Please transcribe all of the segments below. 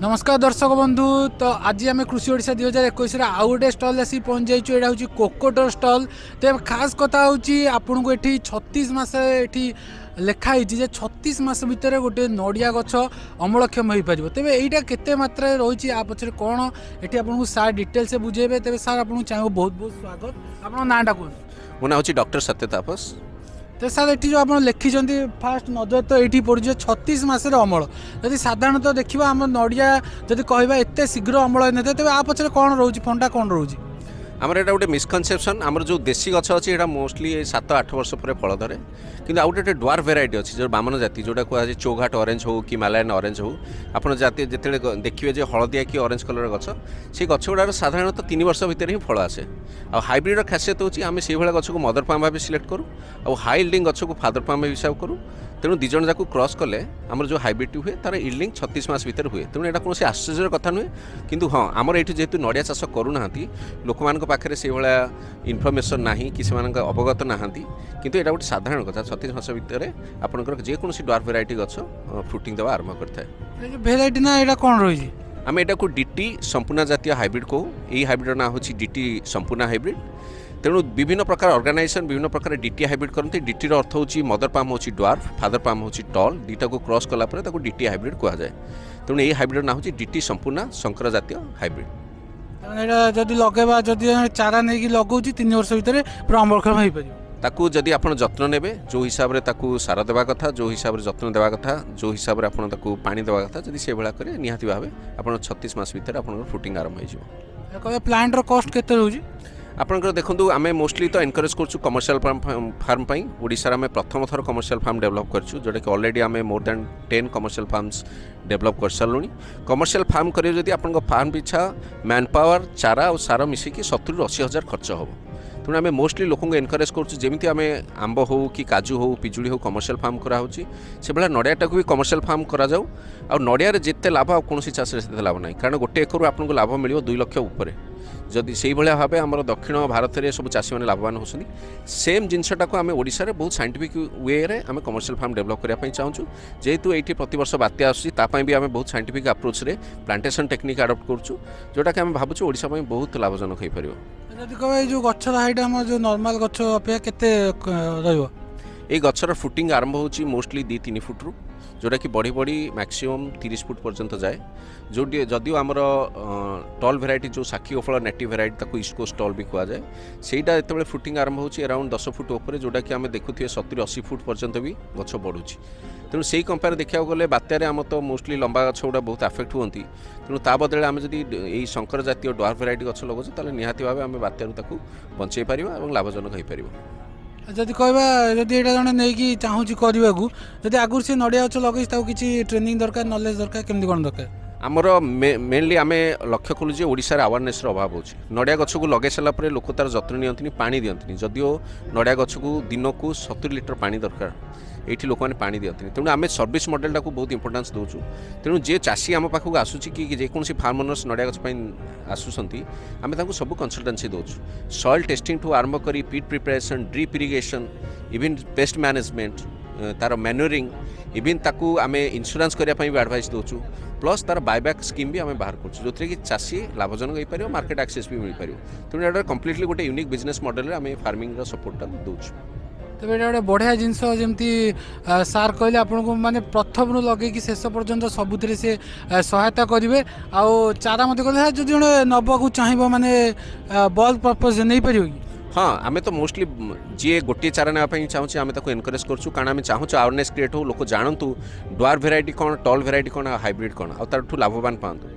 नमस्कार दर्शक बंधु। तो आज आम कृषि ओडिशा 2021 आउ गोटे स्टल आसी पहुँच जाइए। यहाँ हूँ कोकोटर स्टल। तो खास कथा हूँ आपन को ये 36 मास ये लिखाई जे 36 मास भितर गोटे नड़िया गछ अमलक्षम हो पार। तेज यहाँ केते मात्रा रही आ पचर कौन ये आपको सार डिटेल से बुझेबे। तेज सार आपको चाहिए बहुत बहुत स्वागत। आप नाटा कहूँ मो ना हूँ डॉक्टर सत्य तापस। तो सर ये जो आप लिखिं फास्ट नजर तो ये पड़े 36 मासर अमल। जदि साधारणतः देखा आम नड़िया जदि कह एत शीघ्र अमल होता है तेज आ पचर कौन रोच फंडा कौन रोच आमर एटा गोटे मिसकनसेप्शन। आमर जो देशी गछ अच्छी एटा मोस्टली 7-8 वर्ष पर फल धरे कि आउ गोटे ड्वार्फ भेराइटी अच्छी जो बामन जाति जोटा कहुए चौघाट ऑरेंज हो कि मालायन ऑरेंज हो आपड़ जाति जिते देखिए जो हलदिया कि ऑरेंज कलर गछ से गछ गुड़ार साधारणतः 3 वर्ष भितर ही फल आसे। आ हाइब्रिड खासियत होची आम से भाया गछ को मदर पाम भाव सिलेक्ट करूँ और हाई इल्डिंग गछ को फादर पाम हिसाब करूँ। तेणु दिज जाक क्रॉस कले आमर जो हाइब्रिड हुए तार इल्डिंग 36 मास भितर हुए। तेणु यहाँ कौन आश्चर्य कथा नुहे किंतु हाँ आमर ये जेहतु नड़िया चाष करूना लोक मान पाखे से भाया इनफर्मेसन ना कि अवगत नहांती किंतु यहाँ गोटे साधारण कथा 36 मास भितर आपंकर जेकोसी ड्वार्फ भेराइटी गछ फ्रुटिंग देवा आरंभ करता है। भेराइटी ना यहाँ कौन रही आम यहाँ को डीटी संपूर्ण जातीय हाइब्रिड कहूँ। यही हाइब्रिड ना हूँ डीटी संपूर्ण हाइब्रिड। तेणु विभिन्न प्रकार ऑर्गेनाइजेशन विभिन्न प्रकार डीटी हाइब्रिड करते। डीटी अर्थ होची मदर पाम होची ड्वार्फ फादर पाम होची टॉल दीटा को क्रॉस कला पर डीटी हाइब्रिड कहा जाए। तेणु यही हाइब्रिड ना होची डीटी संपूर्ण शंकर जातीय हाइब्रिड। जदि लगेबा जदि चारा नहीं लगौच 3 वर्ष भितर पूरा अमलक्षम हो पार। ताकू जदि आप जत्न नेबे जो हिसाब रे ताकू सार देवा कथा जो हिसाब रे जत्न देवा कथा जो हिसाब रे आपण ताकू पानी देवा कथा जदि से भला करे निहाती भाबे आपण 36 मास भितर आपण फ्रुटिंग आरंभ हो जिवो। कहबे प्लांट रो कॉस्ट केते रहउजी आपंकर देखो आम मोस्टली तो एनकरेज कर कमर्शियल फार्म पर ओडिशा आम प्रथम थर कमर्शियल फार्म डेवलप कर जोटा कि ऑलरेडी आम more than 10 commercial farms develop कर सारूँ। कमर्शियल फार्म करें जदि आप फार्म पिछा मैन पावर चारा और सार मिसिकी 70-80 हज़ार खर्च हम। तेणु आम मोस्टली लोक एनकरेज करें आम आंब हो कि काजू हो पिजुड़ी हो कमर्शियल फार्म कराऊँगी से भाया नड़ियाटा भी कमर्शियल फार्म कराऊ। आ नड़िया जिते लाभ आ कौन चाष से लाभ ना कारण गोटे एकरु आपको लाभ मिल 2 लाख उपर जदि से भाया भाव आम दक्षिण भारत में सब चाषी मैंने लाभवान होती सेम जिनटा को आम ओडिशा रे बहुत साइंटिफिक वे रे आम कमर्शियल फार्म डेवलप करने चाहूँ। जेहेतु ये प्रतिवर्ष बात्या आसपाई भी आम बहुत साइंटिफिक अप्रोच रे प्लांटेशन टेक्निक आडप्ट करूँ जोटा कि आम भावुँ ओडिशा बहुत लाभजनक हो पार। जदि कह जो गछर हाइट आम जो नॉर्मल गछ अपेक्षा केते रहइबो ये गचर फुटिंग आरंभ होची मोस्टली 2-3 फुट रु जोटा कि बढ़ी बढ़ी मैक्सिमम 30 फुट पर्यंत जाए। जो जदिव आमर टॉल भेराइटी जो साखी गोफल नेटिव भेराइटी ताको ईस्ट कोस्ट टॉल भी कहुए सेटा जिते फुटिंग आरंभ होची अराउंड 10 फुट ऊपर जोटा कि आम देखुए 70-80 फुट पर्यंत भी गछ बढ़ुची। तेणु से कंपेयर देखा गले बात्यारे आम तो मोस्टली लंबा गछ गुड़ा बहुत आफेक्ट होती। तेणु ता बदले आम जदि यही शंकर जातीय ड्वार्फ भेराइटी गछ लगाऊँ ताले निहाती भाव आम बात्यारू ताकू बंचई पारिबा और लाभजनक हो पार। जदि कहबा जदि एटा जने नै कि चाहूची करबा को जदि आगुर से नड़िया गछ लगै ताऊ किछि ट्रेनिंग दरकार नॉलेज दरकार केमदी कोन दरकार आमर मेनली आम लक्ष्य कलु जे ओडिशा अवेयरनेस अभाव होची। नड़िया गछ को लगे सारा पर लोक तार जत्न नियंतनी पानी दियंतनी जदिओ नड़िया गछ को दिन को 70 लिटर पानी दरकार ये लोक मैंने पानी दियंतनी। तेणु आम सर्विस मॉडलटा को बहुत इंपोर्टेंस दौचु। तेणु जे चाषी आम पाखक आसूची कि जेकोसी फार्म ओनर्स नड़िया गछ आसुंट आम सब कंसल्टेंसी दौचु सॉइल टेस्टिंग ठू आरंभ करी पीट preparation drip irrigation even pest management तार मैन्योरिंग इवन ताकू आम इंश्योरेंस करने भी एडवाइस दौचु प्लस तार बायबैक स्कीम भी आम बाहर कर जो कि चाषी लाभजनक हो पार मार्केट एक्सेस भी मिल पार। तेणु यहाँ कम्प्लीटली गोटे यूनिक बिजनेस मॉडल आम फार्मिंग सपोर्टा दौचु। तेज ये गोटे बढ़िया जिनस जमी सार कहले आपको माने प्रथम लगे कि शेष पर्यंत सबुथ से सहायता करेंगे आउ चारा मत कहले जो जड़े नबाक चाहिए माने बल्क पर्पज नहीं पार कि हाँ आम तो मोस्टली जी गोटे चारा नापी चाहूँ आम एनकरेज करूँ कारण आम चाहूँ अवेयरनेस क्रिएट हो लोक जानतु ड्वार्फ भेराइटी कौन टॉल भेराइटी कौन हाइब्रिड कौन आठ लाभवान पातु।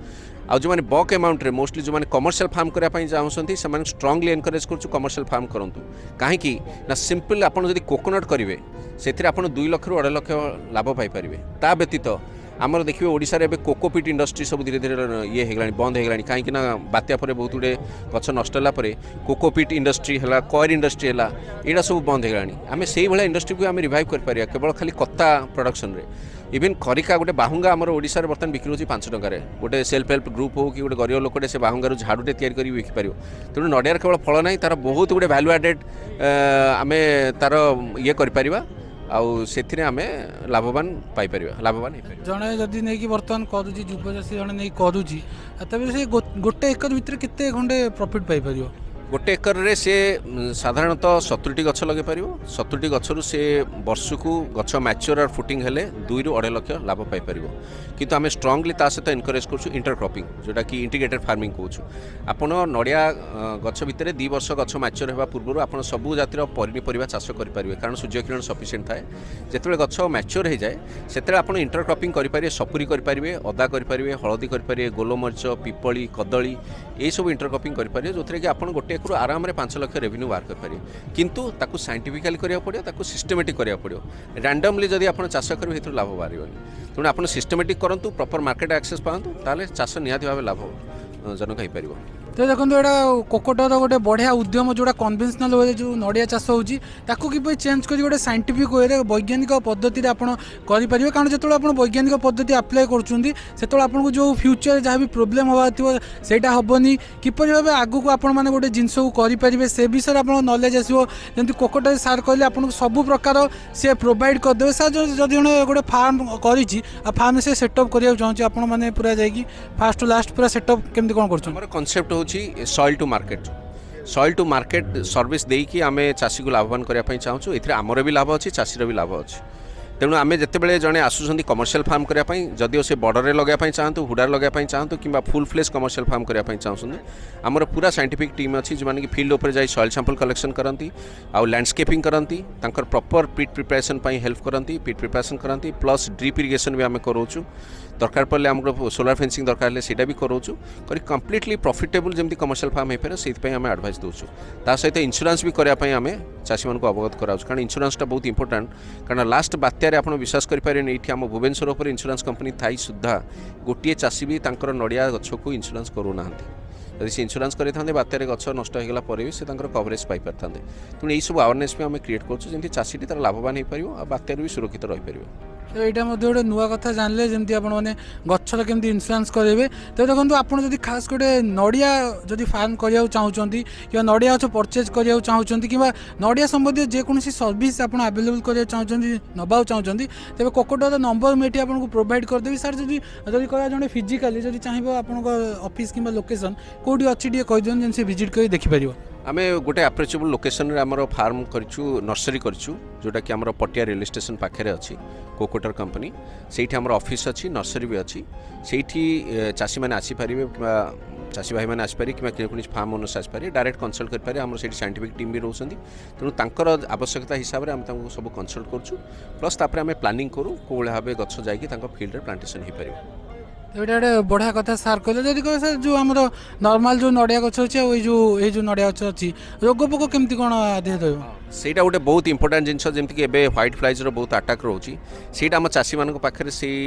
आ जो मैंने बक अमाउंट रे मोस्टली जो मैंने कमर्शियल फार्म करने चाहते से स्ट्रांगली एनकरेज करूँ कमर्शियल फार्म करूँ कहीं ना सिंपल आपड़ जब कोकोनट करेंगे से 2 लाख ରୁ 2.5 लाख लाभ पाइपर। ता व्यतीत आमर देखिए ओडिशा रे कोकोपीट इंडस्ट्री सब धीरे धीरे ये होगा बंद होगा कहीं बात्या पर बहुत गुड़े गछ नष्ट है कोकोपीट इंडस्ट्री है कॉयर इंडस्ट्री है यहाँ सब बंद होगा। आम से भाया इंडस्ट्री को आम रिवाइव कर केवल खाली कत्ता प्रोडक्शन रे इवन खरिका गोटे बाहुंगा आमर ओडिशा रे बर्तमान बिक्री होची 5 टंका गोटे सेल्फ हेल्प ग्रुप हो कि गोटे गरीब लोकटे से बाहुंगारू झाड़ूटे तैयारी कर बिकिपार। तेणु नड़ियार केवल फल ना तार बहुत गुटे भैल्यू एडेड आम तार ये कर आउ से आम लाभवान पाइपर लाभवान हो जड़े जदि नहीं बर्तमान करुच्ची युव चाषी जड़े नहीं करुच्ची तेज से गोटे एकर भितर केते खंडे प्रॉफिट पाइपर गोटे एकरे से साधारणतः 70टी गछ लगे पार 70टी गचर से वर्ष को गछ मैच्योर और फुटिंग हेले 2 ରୁ 2.5 लाख लाभ पाइपर किंतु आम स्ट्रांगली ता सहित एनकरेज करूँ इंटरक्रॉपिंग जोटा कि इंटीग्रेटेड फार्मिंग कहूँ आपण नड़िया गछ भितर 2 वर्ष गछ मैच्योर होगा पूर्व आप सबू जातिर पनीपरिया चाष करेंगे कारण सूर्य किरण सफिसीयंट थाए जिते गछ मैच्योर हो जाए से आप इंटरक्रॉपिंग करेंगे सपुरी करेंगे अदा करेंगे हलदी करेंगे गोलमरीच पिपली कदली यही सब इंटरक्रॉपिंग करेंगे जो थे कि आप गोटे एकरू आराम 5 लाख रेवेन्यू बाहर करेंगे किंतु ताकू साइंटिफिकली करा पड़ो ताकू सिस्टमेटिक करा पड़ो रैंडमली जदि आप चाष करेंगे से लाभ बाहर तेणु आप सिस्टमेटिक करूँ प्रॉपर मार्केट एक्सेस पातु ताले चाष निहाती भाव लाभजनक हो पार तो देखो यहाँ कोकोटर गोटे बढ़िया उद्यम जोड़ा कन्वेन्शनल वे जो नड़िया चाष होती कि चेंज कर गोटे साइंटिफिक वे वैज्ञानिक पद्धति आपड़ करेंगे कारण जो आप वैज्ञानिक पद्धति आप्लाय कर आपको जो फ्यूचर जहाँ भी प्रोब्लेम हवा थो सेटा हेनी किपर भाव आगू को मैंने गोटे जिनस को करेंगे से विषय आप नॉलेज आसो जमी कोकोटर सार कहले आपको सब प्रकार सी प्रोवाइड करदे सार जब गोटे फार्म कर से सेटअप करने चाहिए आप पूरा जाकि फास्ट टू लास्ट पूरा सेटअप केमती कौन कर concept soil to market service देकी आम चाषी को लाभवान करने चाहूँ ये आमर भी लाभ अच्छी चाषीर भी लाभ अच्छी तेणु आम जिते जड़े आसुँच कमर्शियल फार्म करने जदिव से बॉर्डर लगाई चाहतु हुडार लगाई चाहतु कि फुल फ्लेज कमर्शियल फार्म करने चाहूँ आमर पूरा साइंटिफिक टीम अच्छी जो मैंने फील्ड उपर जाई सॉइल सैंपल कलेक्शन करती आउ लैंडस्केपिंग करती प्रॉपर पीट प्रिपरेशन हेल्प करती पीट प्रिपरेशन करती प्लस ड्रिप इरिगेशन भी आम करूँ दरकार पड़े आमको सोलार फेंसिंग दरकार है सीटा भी करूँ कर कम्प्लीटली प्रॉफिटेबल जमी कमर्शियल फार्म हो पाए से आम एडवाइस दूसु ता सहित इंश्योरेंस भी करने आम चाषी को अवगत कराऊँ कारण इंश्योरेंसटा बहुत इंपोर्टाट कारण लास्ट बात्यार आप विश्वास करें ये आम भुवनेश्वर उपर इंश्योरेंस कंपनी थी सुधा गोटे चाषी भी नड़िया गछ को इंश्योरेंस करूना जब से इंश्योरेंस करते बात्यार गछ नष्ट होगला पर भी से कवरेज पाई पारि तेणु यही सब अवेयरनेस भी आम क्रिएट करें चाषी तार लाभवान हो पार बात्यार भी सुरक्षित रही पार तो यहाँ गोटे नुआ कथा जानले जमी आपने गचर केमती इन्शुरांस करेंगे तो देखो आप खास गोटे नड़िया जदि फार्म करने चाहूँगी कि नड़िया गछ परचेज करने चाहूँगी कि नड़िया संबंधी जेकोसी सर्विस आप आवेलेबल करने चाहूँगी नवा चाहूँगी तेज कोकोटर नंबर मुझे आपको प्रोवाइड करदेवी सार जब कह जड़े फिजिकाली जब चाहिए आप ऑफिस कि लोकेशन कौटी अच्छी कहीदिन जैसे विजिट कर देखिपर आम गोटे अप्रोचेबल लोकेशन आमर फार्म करूँ नर्सरी करूँ जोटा कि आमर पटिया रेलवे स्टेशन पाखे अच्छी कोकोटर कंपनी से ऑफिस अच्छी नर्सरी भी अच्छी से चाषी मैंने आसीपारे कि चाषी भाई मैंने आसपारे कि फार्म ओनर्स आसपारे डायरेक्ट कनसल्ट करेंगे आम से साइंटिफिक टीम भी रोचे तेणु तांकर आवश्यकता हिसाब से आम सब कनसल्ट करूँ प्लस आम प्लानिंग करूँ कौ भाव गछ जाकि फील्ड प्लांटेशन हो पार ये गोटे बढ़िया कथा सार कहले जदि कह सर जो आम नॉर्मल जो नड़िया गछ अच्छे जो नड़िया गछ अच्छी रोग पोक केमती कौन आधे रहा ସେଇଟା ଗୋଟେ ବହୁତ ଇମ୍ପୋର୍ଟାଣ୍ଟ ଜିନିଷ ଯେମିତିକି ଏବେ ହ୍ୱାଇଟ୍ ଫ୍ଲାଇଜ୍ର ବହୁତ ଆଟାକ୍ ରହୁଛି ସେଇଟା ଆମ ଚାଷୀମାନଙ୍କ ପାଖରେ ସେଇ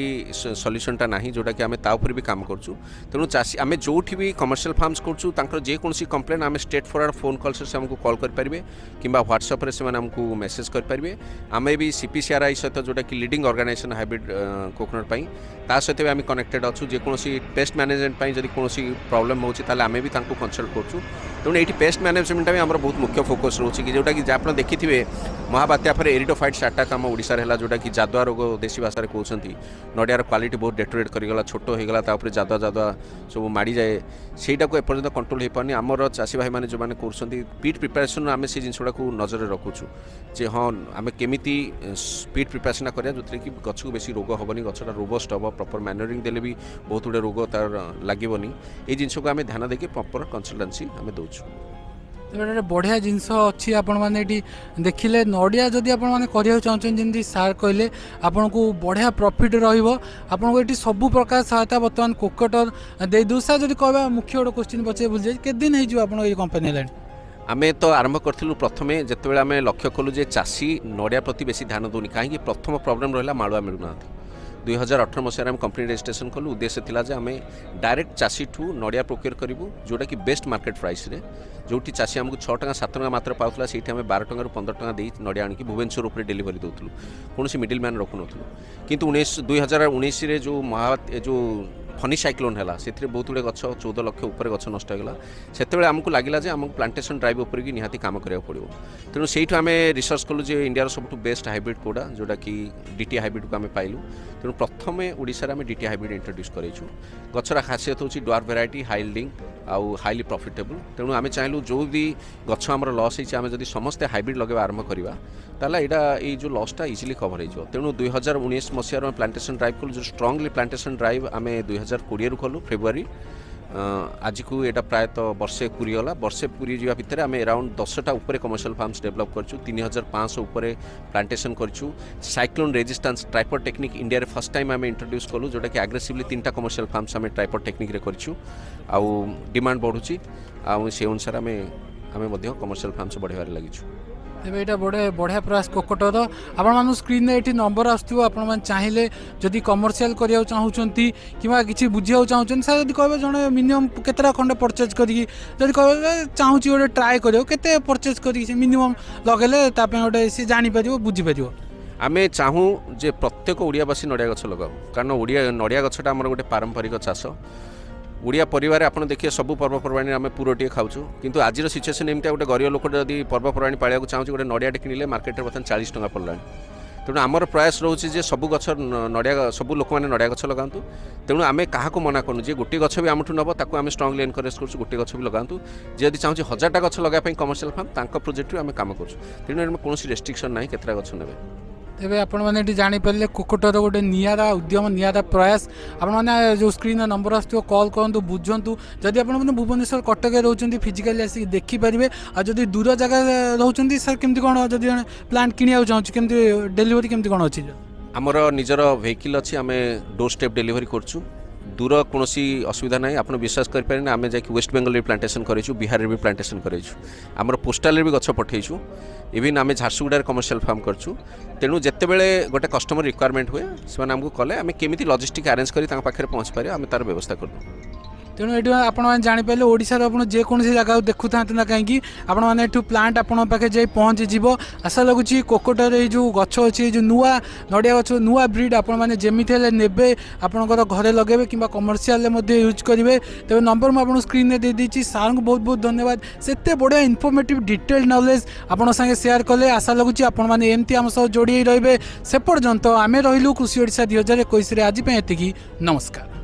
ସଲ୍ୟୁସନ୍ଟା ନାହିଁ ଯେଉଁଟାକି ଆମେ ତା ଉପରେ ବି କାମ କରୁଛୁ ତେଣୁ ଚାଷୀ ଆମେ ଯେଉଁଠି ବି କମର୍ସିଆଲ ଫାର୍ମସ୍ କରୁଛୁ ତାଙ୍କର ଯେକୌଣସି କମ୍ପ୍ଲେନ୍ ଆମେ ଷ୍ଟ୍ରେଟ୍ ଫରୱାର୍ଡ଼ ଫୋନ୍ କଲ୍ସରେ ସେ ଆମକୁ କଲ୍ କରିପାରିବେ କିମ୍ବା ହ୍ୱାଟ୍ସଆପ୍ରେ ସେମାନେ ଆମକୁ ମେସେଜ୍ କରିପାରିବେ ଆମେ ବି CPCRI ସହିତ ଯେଉଁଟାକି ଲିଡ଼ିଂ ଅର୍ଗାନାଇଜେସନ୍ ହାଇବ୍ରିଡ୍ କୋକୋନଟ୍ ପାଇଁ ତା ସହିତ ବି ଆମେ କନେକ୍ଟେଡ୍ ଅଛୁ ଯେକୌଣସି ପେଷ୍ଟ ମ୍ୟାନେଜମେଣ୍ଟ ପାଇଁ ଯଦି କୌଣସି ପ୍ରୋବ୍ଲେମ୍ ହେଉଛି ତାହେଲେ ଆମେ ବି ତାଙ୍କୁ କନସଲ୍ଟ କରୁଛୁ ତେଣୁ ଏଇଠି ପେଷ୍ଟ ମ୍ୟାନେଜମେଣ୍ଟଟା ବି ଆମର ବହୁତ ମୁଖ୍ୟ ଫୋକସ୍ ରହୁଛି କି ଯେଉଁଟାକି ଆପଣ ଦେଖିଥିବେ महाबात्या पर एरिडोफाइट्स अटैक आम ओडिशा है जोटा कि जादुआ रोग देशी भाषा में कहते नड़ियार क्वालिटी बहुत डेटोरेट करगला छोट होगला जादुआ जादुआ सब माड़ी जाए सहीटा को एपर्यंत कंट्रोल हो पानी आमर चाषी भाई मैंने जो मैंने पीट प्रिपेरेसन आम से जिनसा को नजर रखुचु जे हाँ आम केमी पीट प्रिपेरेसन करा जो कि गछ को बेसी रोग हेनी गछटा रोबस्ट हम प्रॉपर मैनरिंग देले भी बहुत गुड़े रोग तार लगे ये जिन को आम ध्यान देके प्रॉपर कंसल्टेंसी आम दौचु गोटे बढ़िया जिनस अच्छी आपण मैंने देखिले नड़िया जदि आप करा चाहते जमी सार कहले आपन को बढ़िया प्रॉफिट रहा ये सबू प्रकार सहायता बर्तमान कोकोटर दे दू सार जब कह मुख्य गोटे क्वेश्चन पचे बुझे के दिन हो कंपनी है आम तो आरंभ करूँ प्रथम जिते आम लक्ष्य कलु जे चाषी नड़िया प्रति बेसी ध्यान दूनी कहीं प्रथम प्रोब्लेम रहा माड़ुआ मिलूना 2018 मसीह कंपनी रजिस्ट्रेशन कलु उद्देश्य थिला जे आम डायरेक्ट चाषी ठू नड़िया प्रोक्योर करूँ जोटा कि बेस्ट मार्केट प्राइस रे जोटी चाषी आमको 6 टका 7 टका मात्र पाऊला से आम 12 टका 15 टका दे नड़िया आनिक भुवनेश्वर उपर डेलीवरी दूसरू कौन मिडिल मैन रखुन किंतु 2019 जो फनी साइक्लोन है से बहुत गुड़े गच 14 लाख उपर गच नष्ट होगा से आमको लगे जे आमको प्लांटेशन ड्राइव उपर की निहाती काम करा पड़ो तेणु से आम रिसर्च कलु जे इंडिया सब बेस्ट हाइब्रिड कोड़ा जोटा कि डीटी हाइब्रिड को आम पाइलु तेणु प्रथम ओडिशा आम डीटी हाइब्रिड इंट्रोड्यूस करें गचर खासियत हूँ डॉर्फ वेराइटी हाई यील्डिंग आउ हाईली प्रॉफिटेबल तेणु आम चाहलु जो भी गच आम लॉस होती जब समस्ते हाइब्रिड लगे आरंभ करवा ताला ये जो लॉसटा इजिली कवर हो तेणु 2019 मसीह प्लांटेशन ड्राइव कलु जो स्ट्रंगली प्लांटेशन ड्राइव आम 2020 कलु फेब्रुआरी आज को यहाँ प्रायतः वर्षे पूरी गला वर्षे पूरी जावा भितर आम अराउंड 10टा ऊपर कमर्शियल फार्म्स डेवलप करछु 3500 ऊपर प्लांटेशन करछु cyclone resistance tripod technique India रे फर्स्ट टाइम आम इंट्रोड्यूस कलु जोटा कि एग्रेसिवली 3टा कमर्शियल फार्म्स आम ट्राइपॉड टेक्निक रे करछु आउ डिमांड बढ़ुची आउ से अनुसार आम कमर्शियल फार्म्स बढ़ाइबार लागिछु तेरे यहाँ बड़े बढ़िया प्रयास कोकोटर आपण स्क्रीन ये नंबर आसो आपण चाहिए जदि कमर्शियल करने चाहूँगी कि किसी बुझा चाहूँ सर जब कहे जड़े मिनिमम केतटा खंडे परचेज करी कहे चाहूँ गोटे ट्राए कर परचेज कर मिनिमम लगेले गोटे सी जापर बुझीपर आम चाहूँ जे प्रत्येक ओडियावासी नड़िया गछ लगाओ कारण नड़िया गछटा आमर गोटे पारंपरिक चाष ओडिया परिवार आप देखिए सब पर्वपर्वाणी आम पुरोटे खाऊँ किंतु आज सिचुएसन एमती गोटे गरीब लोक जब पर्वपर्वाणी पाड़ा चाहूँ गोटे नड़ियाटे किणिले मार्केट में बर्तमान 40 टंका पड़ला तेणु आमर प्रयास रोचे जे सब गछ नड़िया सब लोक मैंने नड़िया गछ लगातु तेणु आम क्या मना करूँ जे गोटे गछ भी आमठू नब ताकू आम स्ट्रंगली एनकरेज करूँ गोटे गछ भी लगातु जदि चाहूँ 1000टा गछ लगाई कमर्शियल फार्म प्रोजेक्ट आम कम करूँ तेणु कौन रेस्ट्रिक्शन ना केतटा गछ ने तेरे आपण मैंने जापर कोकोटर गोटे निरा उद्यम निरा प्रयास आपने जो स्क्रीन नंबर आसो कॉल करूँ बुझुँ जदि आप भुवनेश्वर कटक रोचे फिजिकाली आसिक देखिपारे आदि दूर जगह रोचे सर केमती कौन जब प्लांट किणा चाहूँ केमती डेलीवरी केमती कौन अच्छी आमर निजर वेहिकल अच्छी आम डोर स्टेप डेलीवरी करछु दूर कौन असुविधा ना आप विश्वास करें आम जा वेस्ट बेंगल भी प्लांटेशन करूँ बिहार भी प्लांटेशन करूँ आमर पोस्टाल भी गछ पठेचु इवन आम झारसुगुड़ा कमर्शियल फार्म करछु तेणु जितेबले गोटे कस्टमर रिक्वायरमेंट हुए से आमको कले आम केमी लॉजिस्टिक अरेंज कर पाखे पहुँच पारे आम तार व्यवस्था करूँ तेणु ये आपने जापर ओडार आप जेकोसी जगह देखु था ना कहीं आपने प्लांट आप जाए पहुँची जीव आशा लगुच कोकोटर ये जो गछ अच्छी जो नुआ नड़िया गछ नुआ ब्रिड आपने जमी ने आपंकर घरे लगे कि कमर्शियल यूज करेंगे तेज नंबर मुझे स्क्रीन में देदी सार को बहुत बहुत धन्यवाद से बढ़िया इनफॉर्मेटिव डिटेल नॉलेज आपन संगे शेयर कले आशा लगुच आपमती आम सह जोड़ी रही से पर्यंत आम रही कृषि ओडिशा 2021 आज एति नमस्कार।